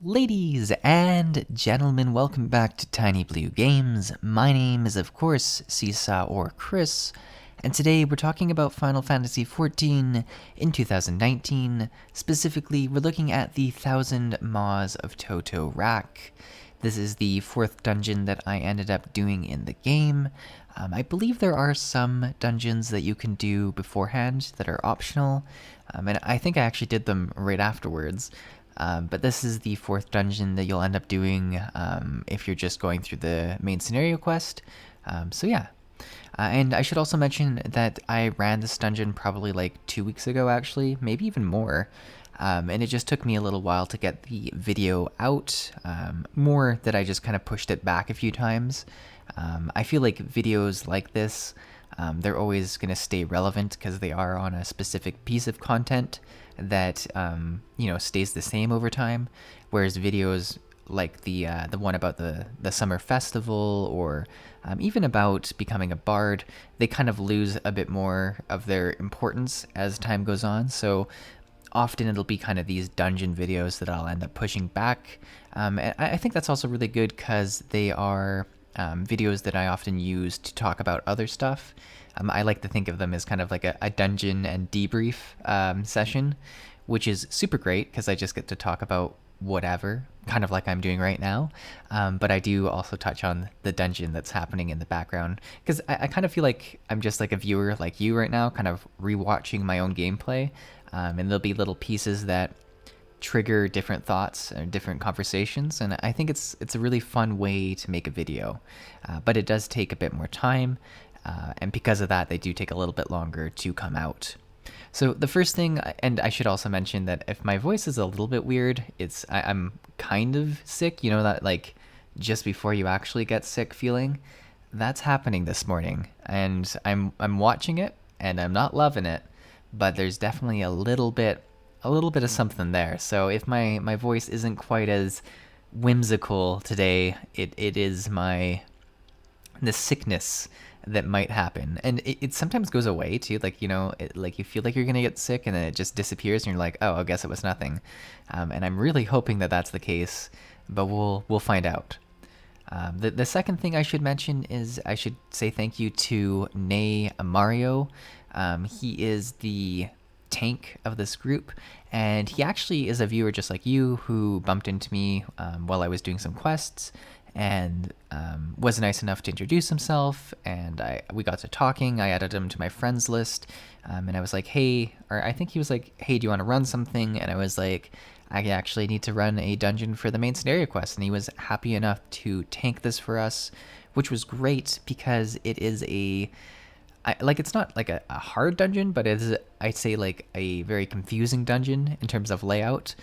Ladies and gentlemen, welcome back to TinyBlueGames. My name is, of course, Seesaw or Chris, and today we're talking about Final Fantasy XIV in 2019. Specifically, we're looking at the Thousand Maws of Toto-Rak. This is the fourth dungeon that I ended up doing in the game. I believe there are some dungeons that you can do beforehand that are optional, and I think I actually did them right afterwards. But this is the fourth dungeon that you'll end up doing if you're just going through the main scenario quest. So yeah. And I should also mention that I ran this dungeon probably like 2 weeks ago actually, maybe even more. And it just took me a little while to get the video out, more that I just kind of pushed it back a few times. I feel like videos like this, they're always going to stay relevant because they are on a specific piece of content that stays the same over time, whereas videos like the one about the summer festival or even about becoming a bard, they kind of lose a bit more of their importance as time goes on. So often it'll be kind of these dungeon videos that I'll end up pushing back. And I think that's also really good because they are videos that I often use to talk about other stuff. I like to think of them as kind of like a dungeon and debrief session, which is super great because I just get to talk about whatever, kind of like I'm doing right now. But I do also touch on the dungeon that's happening in the background because I kind of feel like I'm just like a viewer like you right now, kind of rewatching my own gameplay. And there'll be little pieces that trigger different thoughts or different conversations, and I think it's a really fun way to make a video. But it does take a bit more time, and because of that, they do take a little bit longer to come out. So the first thing, and I should also mention that if my voice is a little bit weird, I'm kind of sick, that like just before you actually get sick feeling. That's happening this morning, and I'm watching it, and I'm not loving it, but there's definitely a little bit of something there. So if my voice isn't quite as whimsical today, it is the sickness that might happen, and it sometimes goes away too. Like like you feel like you're gonna get sick, and then it just disappears, and you're like, oh, I guess it was nothing. And I'm really hoping that that's the case, but we'll find out. The second thing I should mention is I should say thank you to Nay Mario. He is the tank of this group, and he actually is a viewer just like you who bumped into me while I was doing some quests, and was nice enough to introduce himself, and we got to talking. I added him to my friends list, and I was like, hey, or I think he was like, hey, do you want to run something? And I was like, I actually need to run a dungeon for the main scenario quest, and he was happy enough to tank this for us, which was great because it is it's not like a hard dungeon, but it is, I'd say, like a very confusing dungeon in terms of layout.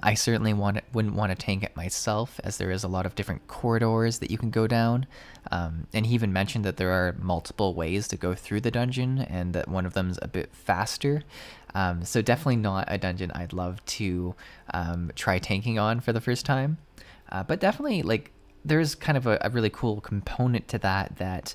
I certainly wouldn't want to tank it myself, as there is a lot of different corridors that you can go down. And he even mentioned that there are multiple ways to go through the dungeon, and that one of them's a bit faster. So definitely not a dungeon I'd love to try tanking on for the first time. But definitely, like, there's kind of a really cool component to that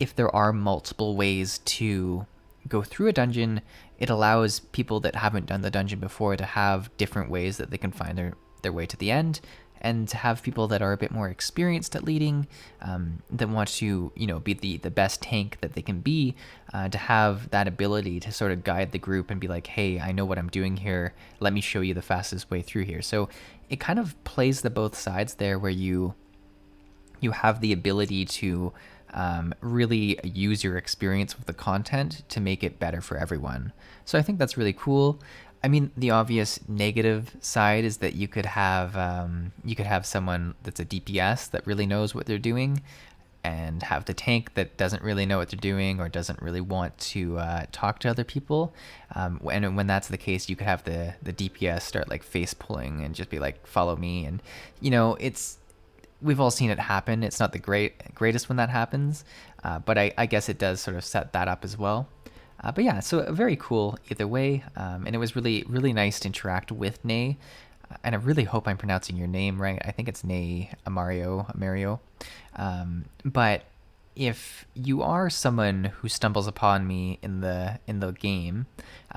if there are multiple ways to go through a dungeon, it allows people that haven't done the dungeon before to have different ways that they can find their way to the end, and to have people that are a bit more experienced at leading, that want to be the best tank that they can be, to have that ability to sort of guide the group and be like, hey, I know what I'm doing here, let me show you the fastest way through here. So it kind of plays the both sides there, where you have the ability to really use your experience with the content to make it better for everyone. So I think that's really cool. I mean, the obvious negative side is that you could have someone that's a DPS that really knows what they're doing, and have the tank that doesn't really know what they're doing or doesn't really want to talk to other people. And when that's the case, you could have the DPS start like face pulling and just be like, follow me, and we've all seen it happen. It's not the greatest when that happens, but I guess it does sort of set that up as well. But yeah, so very cool either way, and it was really, really nice to interact with Nay, and I really hope I'm pronouncing your name right. I think it's Nay Mario. But if you are someone who stumbles upon me in the game,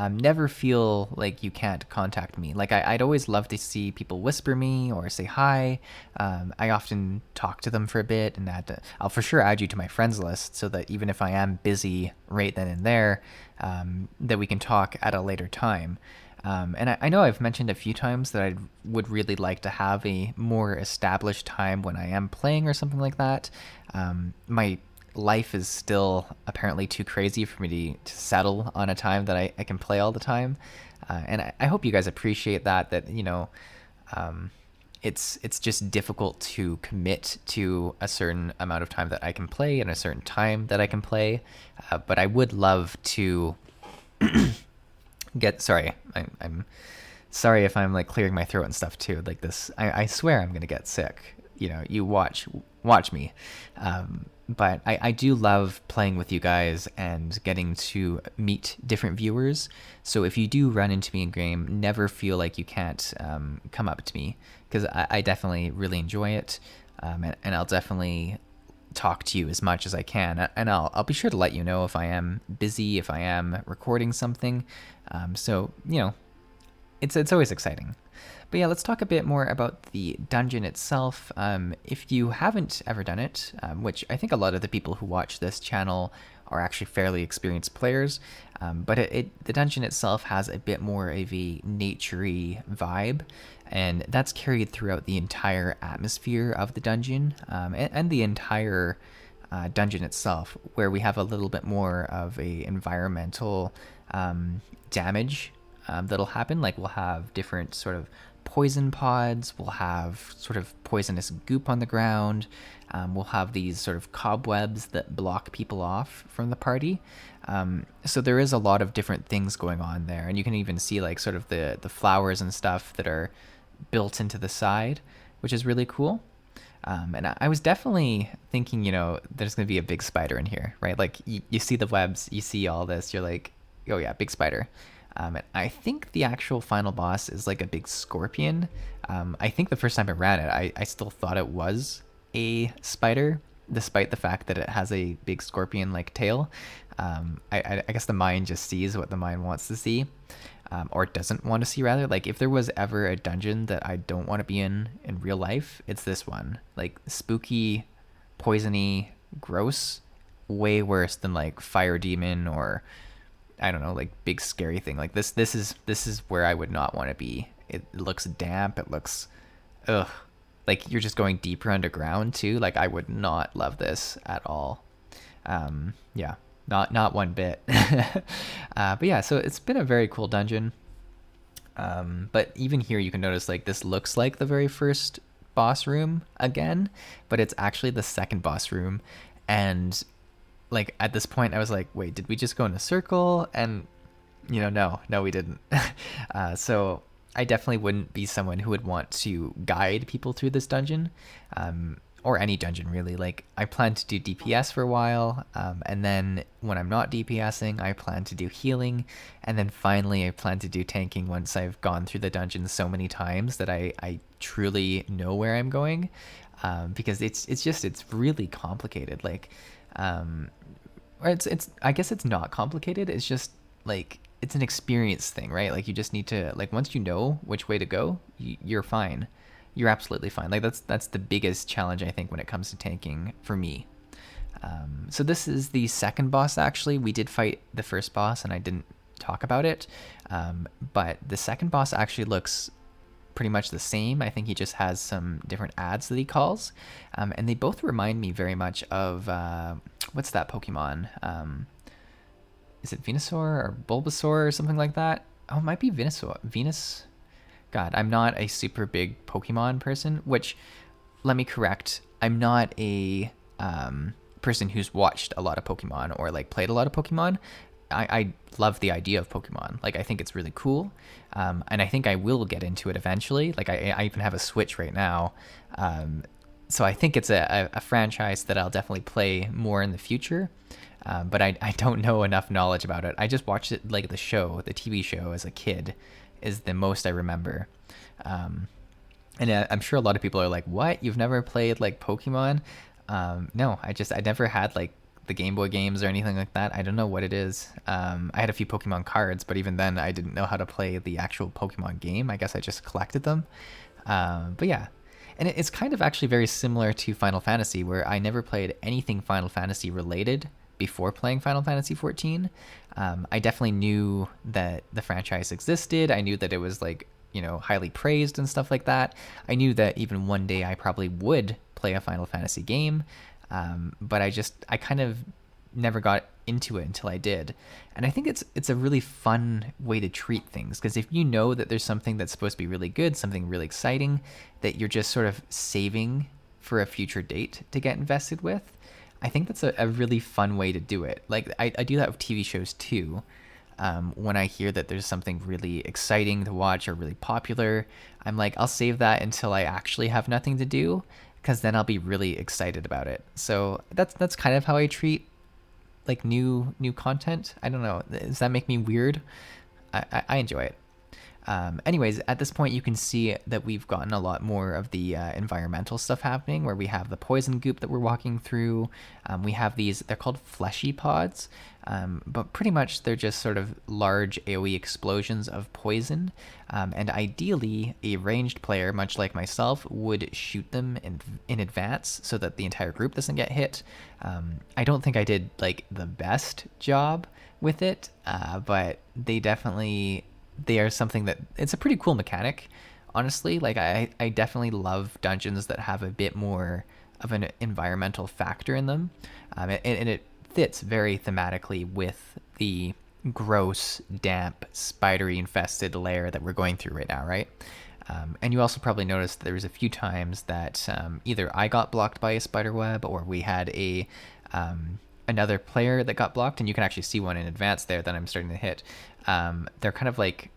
never feel like you can't contact me. Like I'd always love to see people whisper me or say hi. I often talk to them for a bit, and I'll for sure add you to my friends list so that even if I am busy right then and there, that we can talk at a later time. And I know I've mentioned a few times that I would really like to have a more established time when I am playing or something like that. My life is still apparently too crazy for me to settle on a time that I can play all the time. And I hope you guys appreciate that, it's just difficult to commit to a certain amount of time that I can play and a certain time that I can play. But I would love to I'm sorry if I'm like clearing my throat and stuff too. Like this, I swear I'm gonna get sick. You watch me. But I do love playing with you guys and getting to meet different viewers. So if you do run into me in game, never feel like you can't come up to me, because I definitely really enjoy it, and I'll definitely talk to you as much as I can, and I'll be sure to let you know if I am busy, if I am recording something. So it's always exciting. But yeah, let's talk a bit more about the dungeon itself. If you haven't ever done it, which I think a lot of the people who watch this channel are actually fairly experienced players, but the dungeon itself has a bit more of a nature-y vibe, and that's carried throughout the entire atmosphere of the dungeon, and the entire dungeon itself, where we have a little bit more of a environmental damage that'll happen. Like we'll have different sort of poison pods, we'll have sort of poisonous goop on the ground, we'll have these sort of cobwebs that block people off from the party. So there is a lot of different things going on there, and you can even see like sort of the flowers and stuff that are built into the side, which is really cool. And I was definitely thinking, there's going to be a big spider in here, right? Like you see the webs, you see all this, you're like, oh yeah, big spider. And I think the actual final boss is like a big scorpion. I think the first time I ran it, I still thought it was a spider, despite the fact that it has a big scorpion-like tail. I guess the mind just sees what the mind wants to see, or doesn't want to see, rather. Like, if there was ever a dungeon that I don't want to be in real life, it's this one. Like, spooky, poisony, gross, way worse than like Fire Demon or I don't know, like big scary thing. Like this is where I would not want to be. It looks damp. It looks, ugh, like you're just going deeper underground too. Like I would not love this at all. Yeah, not one bit. But yeah, so it's been a very cool dungeon. But even here you can notice like this looks like the very first boss room again, but it's actually the second boss room. And like at this point I was like, wait, did we just go in a circle? And no, we didn't. So I definitely wouldn't be someone who would want to guide people through this dungeon, or any dungeon really. Like I plan to do DPS for a while, and then when I'm not DPSing, I plan to do healing, and then finally I plan to do tanking once I've gone through the dungeon so many times that I truly know where I'm going, because it's really complicated. Like it's I guess it's not complicated, it's just like it's an experience thing, right? Like you just need to, like, once you know which way to go, you're fine. You're absolutely fine. Like that's the biggest challenge I think when it comes to tanking for me. So this is the second boss. Actually, we did fight the first boss and I didn't talk about it, but the second boss actually looks pretty much the same. I think he just has some different ads that he calls, and they both remind me very much of what's that Pokemon? Is it Venusaur or Bulbasaur or something like that? Oh, it might be Venusaur. Venus. God, I'm not a super big Pokemon person, which, let me correct, I'm not a person who's watched a lot of Pokemon or like played a lot of Pokemon. I love the idea of Pokemon. Like, I think it's really cool. And I think I will get into it eventually. Like, I even have a Switch right now. So I think it's a franchise that I'll definitely play more in the future. But I don't know enough knowledge about it. I just watched it, like the TV show as a kid is the most I remember. And I'm sure a lot of people are like, what? You've never played like Pokemon? No, I never had like the Game Boy games or anything like that. I don't know what it is. I had a few Pokemon cards, but even then I didn't know how to play the actual Pokemon game. I guess I just collected them. But yeah, and it's kind of actually very similar to Final Fantasy, where I never played anything Final Fantasy related before playing Final Fantasy 14. I definitely knew that the franchise existed. I knew that it was like, highly praised and stuff like that. I knew that even one day I probably would play a Final Fantasy game, but I kind of never got into it until I did. And I think it's a really fun way to treat things, because if you know that there's something that's supposed to be really good, something really exciting, that you're just sort of saving for a future date to get invested with, I think that's a really fun way to do it. Like I do that with TV shows too. When I hear that there's something really exciting to watch or really popular, I'm like, I'll save that until I actually have nothing to do, because then I'll be really excited about it. So that's kind of how I treat like new content. I don't know. Does that make me weird? I enjoy it. Anyways, at this point, you can see that we've gotten a lot more of the environmental stuff happening, where we have the poison goop that we're walking through. We have they're called fleshy pods, but pretty much they're just sort of large AoE explosions of poison. And ideally, a ranged player, much like myself, would shoot them in advance so that the entire group doesn't get hit. I don't think I did like the best job with it, but they are something that it's a pretty cool mechanic, honestly. Like I definitely love dungeons that have a bit more of an environmental factor in them, and it fits very thematically with the gross, damp, spidery infested lair that we're going through right now, right? And you also probably noticed there was a few times that either I got blocked by a spider web, or we had another player that got blocked, and you can actually see one in advance there that I'm starting to hit. They're kind of like,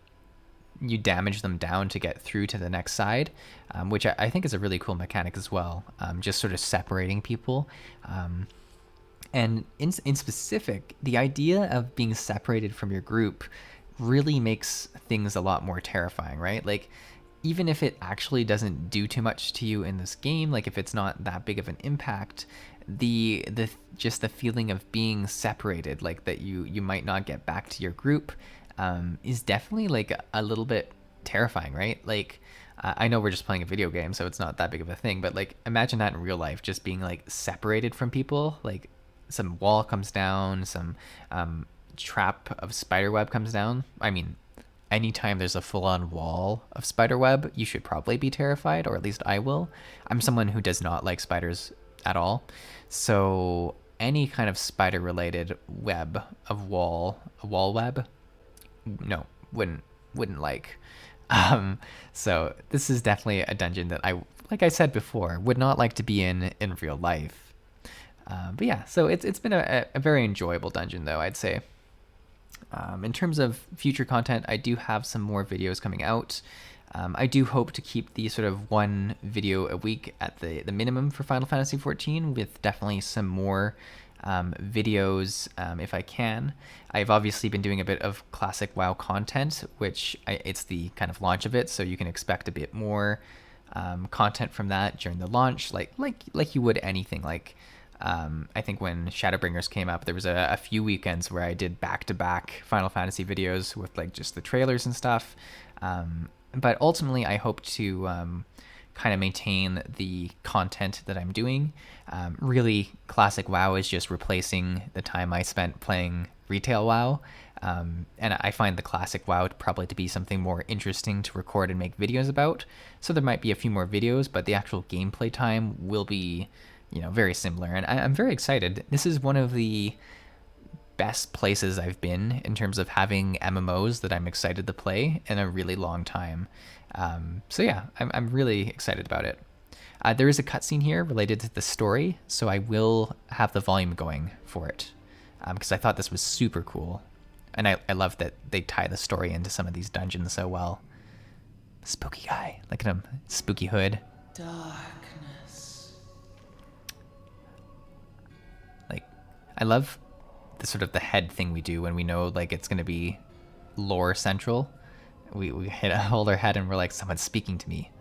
you damage them down to get through to the next side, which I think is a really cool mechanic as well, just sort of separating people. And in specific, the idea of being separated from your group really makes things a lot more terrifying, right? Like, even if it actually doesn't do too much to you in this game, like if it's not that big of an impact, the just the feeling of being separated, like that you might not get back to your group, is definitely like a little bit terrifying, right? Like I know we're just playing a video game, so it's not that big of a thing, but like imagine that in real life, just being like separated from people. Like some wall comes down, some trap of spider web comes down. I mean, anytime there's a full-on wall of spider web, you should probably be terrified, or at least I will. I'm someone who does not like spiders at all, so any kind of spider related web of wall web, no, wouldn't like. So this is definitely a dungeon that like I said before, would not like to be in real life. But yeah, so it's been a very enjoyable dungeon though, I'd say. In terms of future content, I do have some more videos coming out. I do hope to keep the sort of one video a week at the minimum for Final Fantasy XIV, with definitely some more videos if I can. I've obviously been doing a bit of classic WoW content, which it's the kind of launch of it, so you can expect a bit more content from that during the launch, like you would anything. Like I think when Shadowbringers came up, there was a few weekends where I did back-to-back Final Fantasy videos with like just the trailers and stuff. But ultimately, I hope to kind of maintain the content that I'm doing. Really, classic WoW is just replacing the time I spent playing retail WoW. And I find the classic WoW probably to be something more interesting to record and make videos about. So there might be a few more videos, but the actual gameplay time will be, very similar. And I'm very excited. This is one of the best places I've been in terms of having MMOs that I'm excited to play in a really long time. So yeah, I'm really excited about it. There is a cutscene here related to the story, so I will have the volume going for it, because I thought this was super cool. And I love that they tie the story into some of these dungeons so well. Spooky guy. Look at him. Spooky hood. Darkness. Like, I love the sort of the head thing we do when we know like it's going to be lore central. We hold our head and we're like, someone's speaking to me.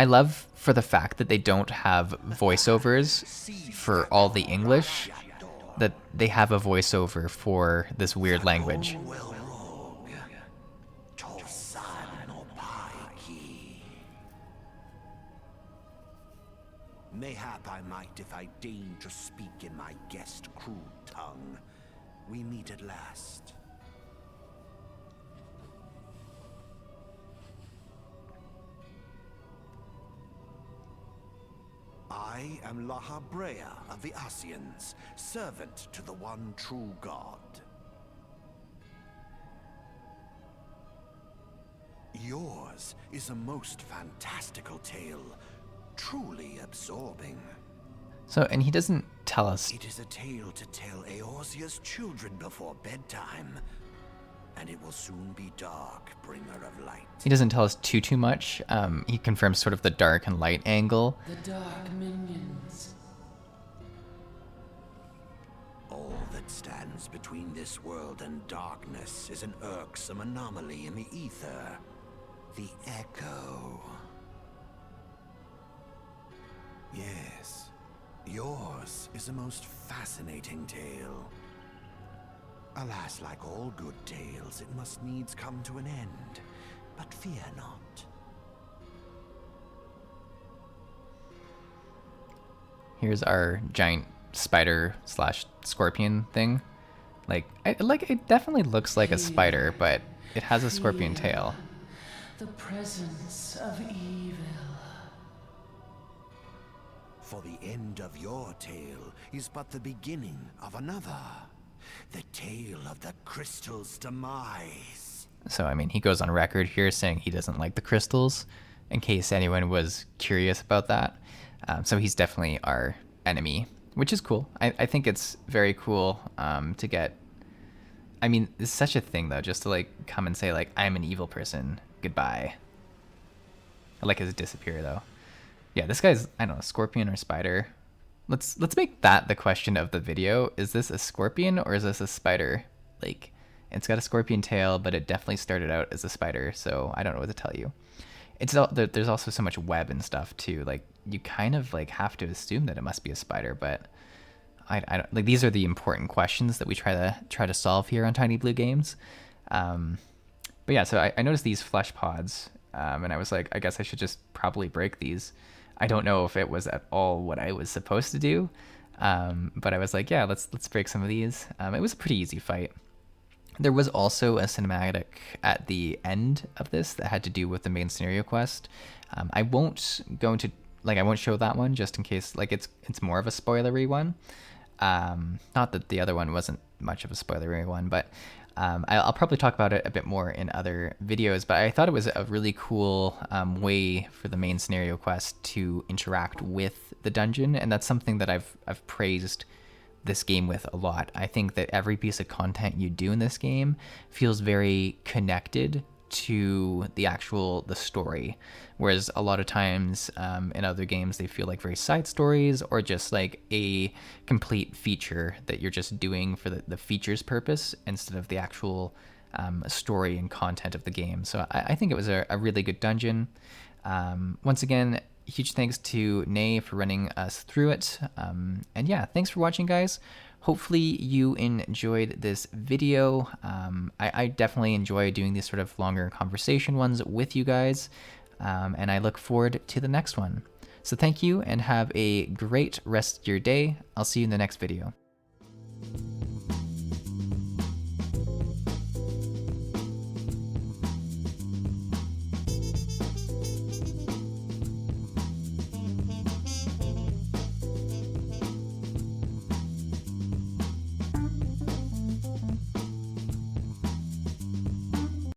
I love for the fact that they don't have voiceovers for all the English, that they have a voiceover for this weird language. Mayhap I might if I deign to speak in my guest crude tongue. We meet at last. I am Lahabrea of the Asians, servant to the one true God. Yours is a most fantastical tale, truly absorbing. So, and he doesn't tell us. It is a tale to tell Eorzea's children before bedtime, and it will soon be dark, bringer of light. He doesn't tell us too much. He confirms sort of the dark and light angle. The dark minions. All that stands between this world and darkness is an irksome anomaly in the ether. The Echo. Yes, yours is a most fascinating tale. Alas, like all good tales, it must needs come to an end. But fear not. Here's our giant spider slash scorpion thing. It definitely looks like a spider, but it has a scorpion tail. The presence of evil. For the end of your tale is but the beginning of another. The tale of the crystal's demise. So, I mean, he goes on record here saying he doesn't like the crystals, in case anyone was curious about that. So he's definitely our enemy, which is cool. I think it's very cool to get... I mean, it's such a thing, though, just to, like, come and say, like, I'm an evil person. Goodbye. I like his disappear, though. Yeah, this guy's, I don't know, scorpion or spider. Let's make that the question of the video. Is this a scorpion or is this a spider? Like, it's got a scorpion tail, but it definitely started out as a spider, so I don't know what to tell you. There's also so much web and stuff too. Like, you kind of like have to assume that it must be a spider, but I don't like. These are the important questions that we try to solve here on TinyBlueGames. But yeah, so I noticed these flesh pods, and I was like, I guess I should just probably break these. I don't know if it was at all what I was supposed to do, but I was like, yeah, let's break some of these. It was a pretty easy fight. There was also a cinematic at the end of this that had to do with the main scenario quest. I won't go into I won't show that one just in case it's more of a spoilery one. Not that the other one wasn't much of a spoilery one, but I'll probably talk about it a bit more in other videos, but I thought it was a really cool way for the main scenario quest to interact with the dungeon, and that's something that I've praised this game with a lot. I think that every piece of content you do in this game feels very connected to the story, whereas a lot of times in other games they feel like very side stories or just like a complete feature that you're just doing for the feature's purpose instead of the actual story and content of the game. So I think it was a really good dungeon. Once again, huge thanks to Nay for running us through it. And yeah, thanks for watching, guys. Hopefully you enjoyed this video. I definitely enjoy doing these sort of longer conversation ones with you guys. And I look forward to the next one. So thank you and have a great rest of your day. I'll see you in the next video.